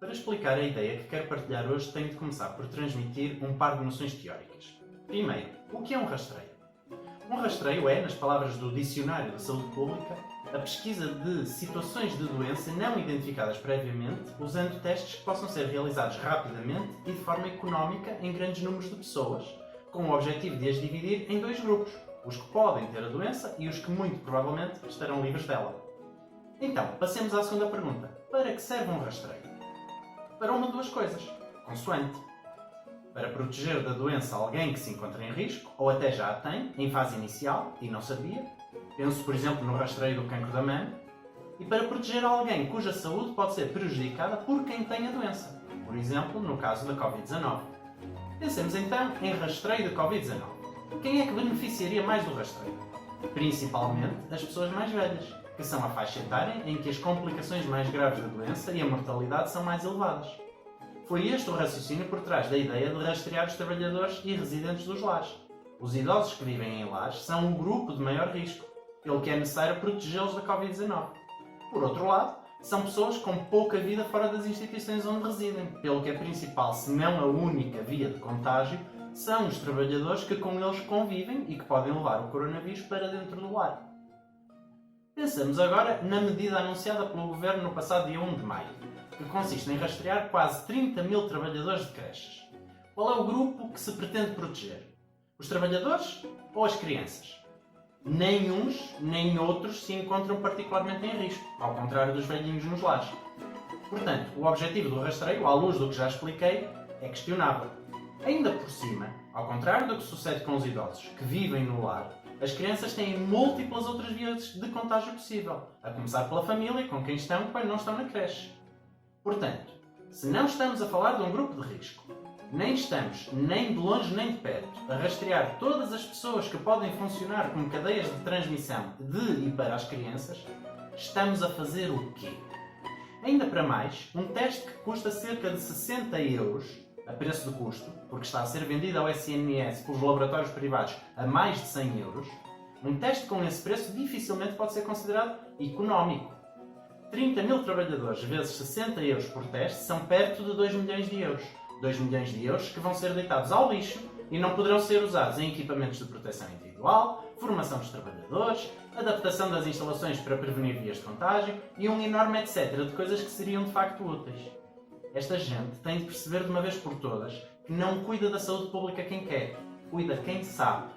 Para explicar a ideia que quero partilhar hoje, tenho de começar por transmitir um par de noções teóricas. Primeiro, o que é um rastreio? Um rastreio é, nas palavras do Dicionário da Saúde Pública, a pesquisa de situações de doença não identificadas previamente, usando testes que possam ser realizados rapidamente e de forma económica em grandes números de pessoas, com o objetivo de as dividir em dois grupos, os que podem ter a doença e os que muito provavelmente estarão livres dela. Então, passemos à segunda pergunta. Para que serve um rastreio? Para uma de duas coisas, consoante. Para proteger da doença alguém que se encontra em risco, ou até já a tem, em fase inicial, e não sabia. Penso, por exemplo, no rastreio do cancro da mama. E para proteger alguém cuja saúde pode ser prejudicada por quem tem a doença. Por exemplo, no caso da Covid-19. Pensemos então em rastreio de Covid-19. Quem é que beneficiaria mais do rastreio? Principalmente as pessoas mais velhas, que são a faixa etária em que as complicações mais graves da doença e a mortalidade são mais elevadas. Foi este o raciocínio por trás da ideia de rastrear os trabalhadores e residentes dos lares. Os idosos que vivem em lares são um grupo de maior risco, pelo que é necessário protegê-los da Covid-19. Por outro lado, são pessoas com pouca vida fora das instituições onde residem, pelo que a principal, se não a única via de contágio, são os trabalhadores que com eles convivem e que podem levar o coronavírus para dentro do lar. Pensamos agora na medida anunciada pelo Governo no passado dia 1 de maio, que consiste em rastrear quase 30 mil trabalhadores de creches. Qual é o grupo que se pretende proteger? Os trabalhadores ou as crianças? Nem uns nem outros se encontram particularmente em risco, ao contrário dos velhinhos nos lares. Portanto, o objetivo do rastreio, à luz do que já expliquei, é questionável. Ainda por cima, ao contrário do que sucede com os idosos que vivem no lar, as crianças têm múltiplas outras vias de contágio possível, a começar pela família com quem estão quando não estão na creche. Portanto, se não estamos a falar de um grupo de risco, nem estamos, nem de longe nem de perto, a rastrear todas as pessoas que podem funcionar como cadeias de transmissão de e para as crianças, estamos a fazer o quê? Ainda para mais, um teste que custa cerca de 60 euros, a preço de custo, porque está a ser vendido ao SNS pelos laboratórios privados a mais de 100 euros, um teste com esse preço dificilmente pode ser considerado económico. 30 mil trabalhadores vezes 60 euros por teste são perto de 2 milhões de euros. 2 milhões de euros que vão ser deitados ao lixo e não poderão ser usados em equipamentos de proteção individual, formação dos trabalhadores, adaptação das instalações para prevenir vias de contágio e um enorme etc. de coisas que seriam de facto úteis. Esta gente tem de perceber de uma vez por todas que não cuida da saúde pública quem quer, cuida quem sabe.